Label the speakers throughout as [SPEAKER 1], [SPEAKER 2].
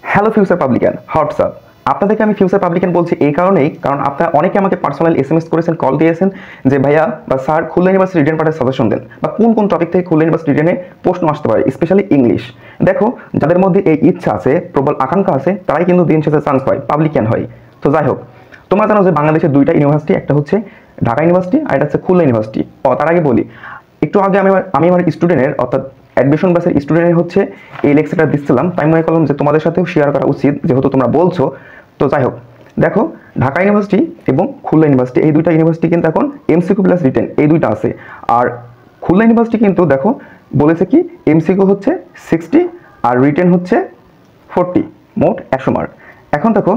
[SPEAKER 1] Hello future publican, WhatsApp. আপনাদেরকে আমি future publican বলছি এই কারণেই, কারণ আপনারা অনেকে আমাকে পার্সোনাল এসএমএস করেছেন, কল দিয়েছেন যে ভাইয়া বা স্যার খুলনা ইউনিভার্সিটি রিটেন পার্টের সাজেশন দেন, বা কোন কোন টপিক থেকে খুলনা ইউনিভার্সিটি রিটেনে প্রশ্ন আসতে পারে, স্পেশালি ইংলিশ। দেখো, যাদের মধ্যে এই ইচ্ছা আছে, প্রবল আকাঙ্ক্ষা আছে, তারাই কিন্তু দিন শেষে চান্স পায়, পাবলিকান হয়। তো যাই হোক, তোমরা জানো যে বাংলাদেশের দুইটা ইউনিভার্সিটি, একটা হচ্ছে ঢাকা ইউনিভার্সিটি আর একটা হচ্ছে খুলনা ইউনিভার্সিটি। তার আগে বলি, একটু আগে আমি আমার স্টুডেন্টের, অর্থাৎ অ্যাডমিশন ব্যাচের স্টুডেন্টের হচ্ছে এই লেকচারটা দিচ্ছিলাম, তাই মনে করলাম যে তোমাদের সাথেও শেয়ার করা উচিত, যেহেতু তোমরা বলছো। তো যাই হোক, দেখো, ঢাকা ইউনিভার্সিটি এবং খুলনা ইউনিভার্সিটি, এই দুইটা ইউনিভার্সিটি কিন্তু এখন এমসিকিউ প্লাস রিটেন এই দুইটা আছে। আর খুলনা ইউনিভার্সিটি কিন্তু দেখো বলেছে কি, এমসিকিউ হচ্ছে 60 আর রিটেন হচ্ছে 40, মোট 100 মার্ক। এখন দেখো,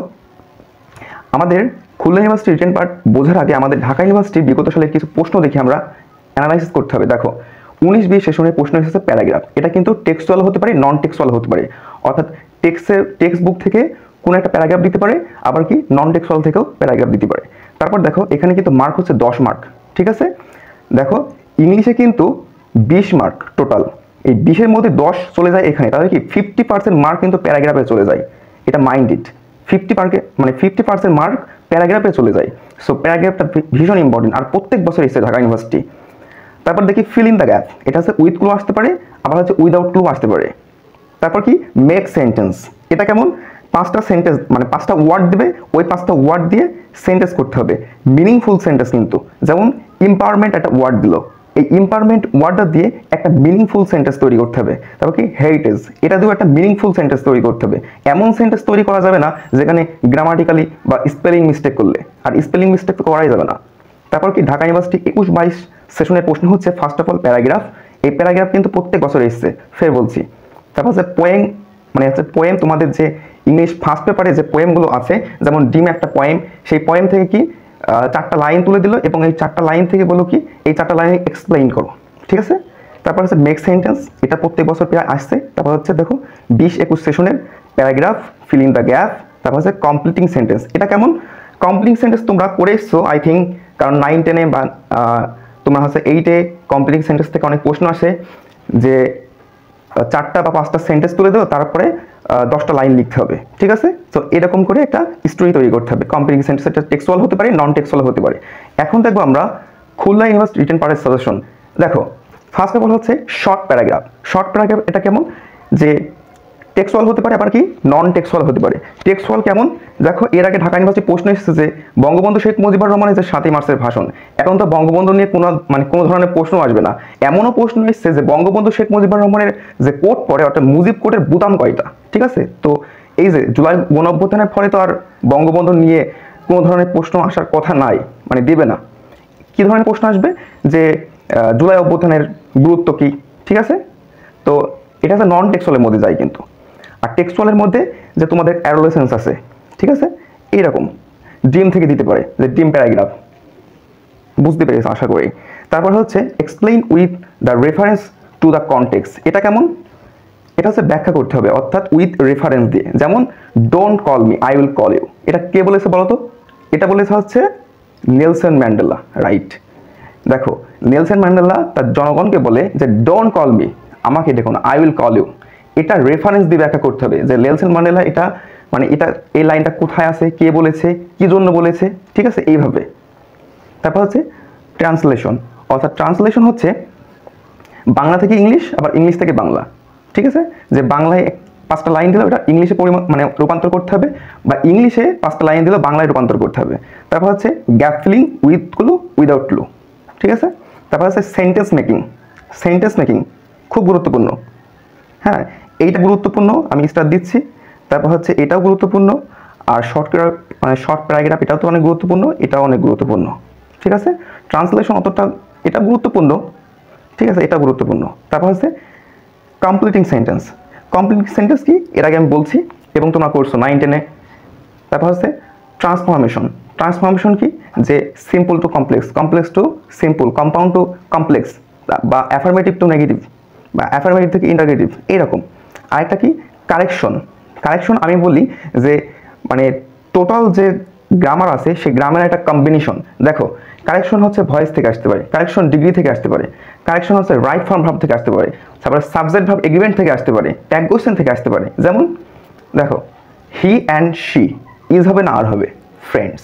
[SPEAKER 1] আমাদের খুলনা ইউনিভার্সিটি রিটেন পার্ট বোঝার আগে আমাদের ঢাকা ইউনিভার্সিটির বিগত সালের কিছু প্রশ্ন দেখে আমরা অ্যানালাইসিস করতে হবে। দেখো, 19-20 সেশনের প্রশ্ন এসেছে প্যারাগ্রাফ। এটা কিন্তু টেক্সচুয়াল হতে পারে, নন টেক্সচুয়াল হতে পারে, অর্থাৎ টেক্সট বুক থেকে কোনো একটা প্যারাগ্রাফ দিতে পারে, আবার কি নন টেক্সচুয়াল থেকেও প্যারাগ্রাফ দিতে পারে। তারপর দেখো, এখানে কিন্তু মার্ক হচ্ছে 10 মার্ক, ঠিক আছে। দেখো, ইংলিশে কিন্তু 20 মার্ক টোটাল, এই 20-এর মধ্যে 10 চলে যায় এখানে, তাহলে কি 50% মার্ক কিন্তু প্যারাগ্রাফে চলে যায়। এটা মাইন্ড ইট, 50% মার্ক প্যারাগ্রাফে চলে যায়। সো প্যারাগ্রাফটা ভীষণ ইম্পর্টেন্ট, আর প্রত্যেক বছর এসেছে ঢাকা ইউনিভার্সিটি। তারপর দেখি ফিল ইন দ্য গ্যাপ, এটা হচ্ছে উইথ ক্লু আসতে পারে, আবার হচ্ছে উইদাউট ক্লু আসতে পারে। তারপর কি মেক সেন্টেন্স, এটা কেমন, 5টা সেন্টেন্স মানে 5টা ওয়ার্ড দেবে, ওই 5টা ওয়ার্ড দিয়ে সেন্টেন্স করতে হবে, মিনিংফুল সেন্টেন্স কিন্তু। যেমন এম্পাওয়ারমেন্ট একটা ওয়ার্ড দিল, এই এম্পাওয়ারমেন্ট ওয়ার্ডটা দিয়ে একটা মিনিংফুল সেন্টেন্স তৈরি করতে হবে। তারপর কি হেরিটেজ, এটা দিয়েও একটা মিনিংফুল সেন্টেন্স তৈরি করতে হবে। এমন সেন্টেন্স তৈরি করা যাবে না যেখানে গ্রামাটিক্যালি বা স্পেলিং মিস্টেক করলে, আর স্পেলিং মিস্টেক তো করাই যাবে না। তারপর কি ঢাকা ইউনিভার্সিটি 21-22 সেশনের প্রশ্ন হচ্ছে ফার্স্ট অফ অল প্যারাগ্রাফ। এই প্যারাগ্রাফ কিন্তু প্রত্যেক বছর এসছে, ফের বলছি। তারপর হচ্ছে পোয়েম, মানে হচ্ছে পোয়েম, তোমাদের যে ইংলিশ ফার্স্ট পেপারে যে পোয়েমগুলো আছে, যেমন ডিম একটা পোয়েম, সেই পোয়েম থেকে কি 4টা লাইন তুলে দিল, এবং এই 4টা লাইন থেকে বলো কি এই 4টা লাইন এক্সপ্লেইন করো, ঠিক আছে। তারপর হচ্ছে মেক সেন্টেন্স, এটা প্রত্যেক বছর প্রায় আসছে। তারপর হচ্ছে দেখো 20-21 সেশনের paragraph, fill in the gap. তারপর হচ্ছে কমপ্লিটিং সেন্টেন্স, এটা কেমন, কমপ্লিটিং সেন্টেন্স তোমরা করে এসছো আই থিঙ্ক, কারণ 9-10-এ বা তোমরা হচ্ছে 8-এ কমপ্লিটিং সেন্টেন্স থেকে অনেক প্রশ্ন আসে যে 4টা বা 5টা সেন্টেন্স তুলে দেও, তারপরে 10টা লাইন লিখতে হবে, ঠিক আছে। তো এরকম করে একটা স্টোরি তৈরি করতে হবে। কমপ্লিটিং সেন্টেন্স এটা টেক্সচুয়াল হতে পারে, নন টেক্সচুয়াল হতে পারে। এখন দেখবো আমরা খুলনা ইউনিভার্সিটি রিটেন পার্টের সাজেশন। দেখো, ফার্স্ট অফ অল হচ্ছে শর্ট প্যারাগ্রাফ। শর্ট প্যারাগ্রাফ এটা কেমন, যে টেক্সচুয়াল হতে পারে, আবার কি নন টেক্সচুয়াল হতে পারে। টেক্সচুয়াল কেমন, দেখো এর আগে ঢাকা ইউনিভার্সিটি প্রশ্ন এসেছে যে বঙ্গবন্ধু শেখ মুজিবুর রহমানের যে 7ই মার্চের ভাষণ, এখন তো বঙ্গবন্ধু নিয়ে কোনো ধরনের প্রশ্ন আসবে না। এমনও প্রশ্ন এসেছে যে বঙ্গবন্ধু শেখ মুজিবুর রহমানের যে কোট পরে, অর্থাৎ মুজিব কোটের বুতাম কয়টা, ঠিক আছে। তো এই যে জুলাই গণঅভ্যুত্থানের ফলে তো আর বঙ্গবন্ধু নিয়ে কোনো ধরনের প্রশ্ন আসার কথা নাই, মানে দেবে না। কি ধরনের প্রশ্ন আসবে, যে জুলাই অভ্যুত্থানের গুরুত্ব কি, ঠিক আছে। তো এটা হচ্ছে নন টেক্সচুয়ালের মধ্যে যায় কিন্তু। আর টেক্সচুয়ালের মধ্যে যে তোমাদের অ্যাডোলেসেন্স আছে, ঠিক আছে, এইরকম ড্রিম থেকে দিতে পারে, যে ড্রিম প্যারাগ্রাফ, বুঝতে পেরেছ আশা করি। তারপর হচ্ছে explain with the reference to the context, এটা কেমন, এটা হচ্ছে ব্যাখ্যা করতে হবে, অর্থাৎ উইথ রেফারেন্স দিয়ে। যেমন don't call me, I will call you, এটা কে বলেছে বলো তো, এটা বলেছে হচ্ছে নেলসন ম্যান্ডেলা, রাইট। দেখো, নেলসন ম্যান্ডেলা তার জনগণকে বলে যে ডোন্ট কল মি, আমাকে দেখুন, আই উইল কল ইউ। এটা রেফারেন্স দিয়ে ব্যাখ্যা করতে হবে যে নেলসন ম্যান্ডেলা এটা, মানে এটা এই লাইনটা কোথায় আছে, কে বলেছে, কি জন্য বলেছে, ঠিক আছে, এইভাবে। তারপর হচ্ছে ট্রান্সলেশন, অর্থাৎ ট্রান্সলেশন হচ্ছে বাংলা থেকে ইংলিশ, আবার ইংলিশ থেকে বাংলা, ঠিক আছে। যে বাংলায় 5টা লাইন দিল, ওটা ইংলিশে মানে রূপান্তর করতে হবে, বা ইংলিশে 5টা লাইন দিল, বাংলায় রূপান্তর করতে হবে। তারপর হচ্ছে gap filling with clue, without clue, ঠিক আছে। তারপর হচ্ছে সেন্টেন্স মেকিং। সেন্টেন্স মেকিং খুব গুরুত্বপূর্ণ, হ্যাঁ, এইটা গুরুত্বপূর্ণ, আমি স্টার দিচ্ছি। তারপর হচ্ছে এটাও গুরুত্বপূর্ণ, আর শর্ট প্যারাগ্রাফ এটাও তো অনেক গুরুত্বপূর্ণ, এটাও অনেক গুরুত্বপূর্ণ, ঠিক আছে। ট্রান্সলেশন অতটা, এটা গুরুত্বপূর্ণ, ঠিক আছে, এটা গুরুত্বপূর্ণ। তারপর হচ্ছে কমপ্লিটিং সেন্টেন্স। কমপ্লিটিং সেন্টেন্স কি, এর আগে আমি বলছি এবং তোমরা করছো 9-10-এ। তারপর হচ্ছে ট্রান্সফরমেশন। ট্রান্সফরমেশন কি, যে simple to complex, complex to simple, compound to complex, বা অ্যাফার্মেটিভ টু নেগেটিভ, বা অ্যাফার্মেটিভ থেকে ইন্টারগেটিভ, এইরকম। আরেকটা কি, কারেকশন। কারেকশন আমি বলি যে মানে টোটাল যে গ্রামার আছে সেই গ্রামের একটা কম্বিনেশন। দেখো, কারেকশন হচ্ছে ভয়েস থেকে আসতে পারে, কারেকশন ডিগ্রি থেকে আসতে পারে, কারেকশন হচ্ছে রাইট ফর্ম ভার্ব থেকে আসতে পারে, তারপরে সাবজেক্ট ভার্ব এগ্রিমেন্ট থেকে আসতে পারে, ট্যাগ কোশ্চেন থেকে আসতে পারে। যেমন দেখো হি অ্যান্ড শি ইজ হবে না আর হবে ফ্রেন্ডস।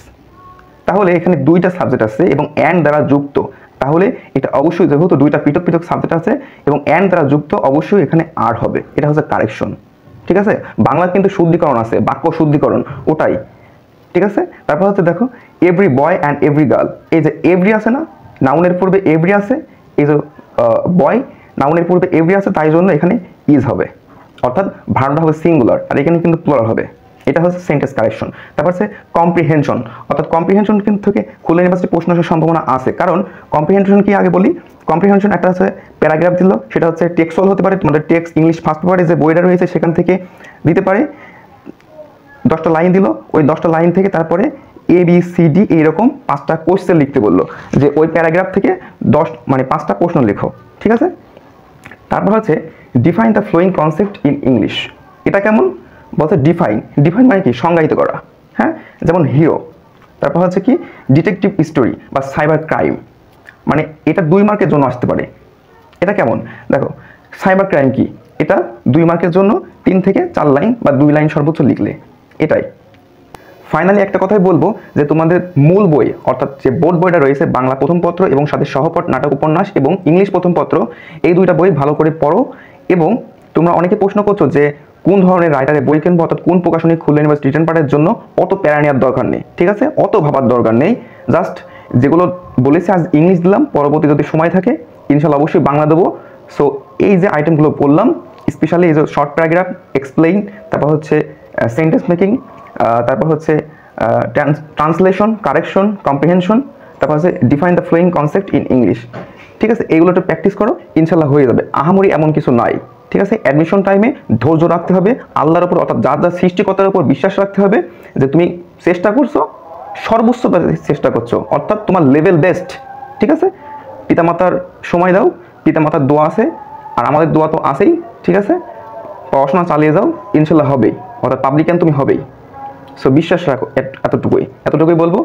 [SPEAKER 1] তাহলে এখানে দুইটা সাবজেক্ট আছে এবং অ্যান্ড দ্বারা যুক্ত, তাহলে এটা অবশ্যই যেহেতু দুইটা পৃথক পৃথক সাবজেক্ট আছে এবং অ্যান্ড দ্বারা যুক্ত, অবশ্যই এখানে আর হবে। এটা হচ্ছে কারেকশন, ঠিক আছে। বাংলা কিন্তু শুদ্ধিকরণ আছে, বাক্য শুদ্ধিকরণ ওটাই, ঠিক আছে। তারপর হচ্ছে দেখো every boy and every girl, এই যে এভরি আছে না, নাউনের পূর্বে এভরি আছে, এই যে বয় নাউনের পূর্বে এভরি আছে, তাই জন্য এখানে ইজ হবে, অর্থাৎ ভার্বটা হবে সিঙ্গুলার আর এখানে কিন্তু প্লুরাল হবে। এটা হচ্ছে সেন্টেন্স কারেকশন। তারপর হচ্ছে কম্প্রিহেনশন, অর্থাৎ কম্প্রিহেনশন কিন্তু থেকে খুলনা ইউনিভার্সিটি প্রশ্ন আসার সম্ভাবনা আছে, কারণ কম্প্রিহেনশন কি আগে বলি। কম্প্রিহেনশন একটা হচ্ছে প্যারাগ্রাফ দিল, সেটা হচ্ছে টেক্সচুয়াল হতে পারে, তোমাদের টেক্সট ইংলিশ ফার্স্ট পেপারে যে বইটা রয়েছে সেখান থেকে দিতে পারে, 10টা লাইন দিল, ওই 10টা লাইন থেকে তারপরে ABCD এইরকম 5টা কোশ্চেন লিখতে বললো, যে ওই প্যারাগ্রাফ থেকে 5টা প্রশ্ন লেখো, ঠিক আছে। তারপর হচ্ছে define the following concept in English. এটা কেমন বলতে, ডিফাইন মানে কি, সংজ্ঞায়িত করা, হ্যাঁ। যেমন হিরো, তারপর হচ্ছে কি ডিটেকটিভ স্টোরি বা সাইবার ক্রাইম, মানে এটা 2 মার্কের জন্য আসতে পারে। এটা কেমন দেখো, সাইবার ক্রাইম কি, এটা 2 মার্কের জন্য 3 থেকে 4 লাইন বা 2 লাইন সর্বোচ্চ লিখলে, এটাই। ফাইনালি একটা কথাই বলবো যে তোমাদের মূল বই অর্থাৎ যে বোর্ড বইটা রয়েছে, বাংলা প্রথম পত্র এবং সাথে সহপাঠ নাটক উপন্যাস এবং ইংলিশ প্রথম পত্র, এই 2টা বই ভালো করে পড়ো। এবং তোমরা অনেকে প্রশ্ন করছো যে কোন ধরনের রাইটারের বই কিনবো, অর্থাৎ কোন প্রকাশনী খুলনা ইউনিভার্সিটি রিটেন পাঠের জন্য, অত প্যারা নেওয়ার দরকার নেই, ঠিক আছে, অত ভাবার দরকার নেই। জাস্ট যেগুলো বলেছি আজ ইংলিশ দিলাম, পরবর্তী যদি সময় থাকে ইনশাল্লাহ অবশ্যই বাংলা দেবো। সো এই যে আইটেমগুলো বললাম, স্পেশালি এই যে শর্ট প্যারাগ্রাফ, এক্সপ্লেইন, তারপর হচ্ছে সেন্টেন্স মেকিং, তারপর হচ্ছে ট্রান্সলেশন, কারেকশন, কম্প্রিহেনশন, তারপর হচ্ছে define the following concept in English, ঠিক আছে। এইগুলো একটু প্র্যাকটিস করো, ইনশাল্লাহ হয়ে যাবে। আহামরি এমন কিছু নাই, ঠিক আছে। অ্যাডমিশন টাইমে ধৈর্য রাখতে হবে, আল্লাহর উপর অর্থাৎ যার সৃষ্টিকর্তার উপর বিশ্বাস রাখতে হবে যে তুমি চেষ্টা করছো, সর্বোচ্চ চেষ্টা করছো, অর্থাৎ তোমার লেভেল বেস্ট, ঠিক আছে। পিতামাতার সময় দাও, পিতামাতার দোয়া আছে আর আমাদের দোয়া তো আছেই, ঠিক আছে। পড়াশোনা চালিয়ে যাও, ইনশাল্লাহ হবেই, অর্থাৎ পাবলিকান তুমি হবেই। সো বিশ্বাস রাখো, এতটুকুই বলবো।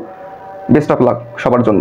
[SPEAKER 1] বেস্ট অফ লাক সবার জন্য।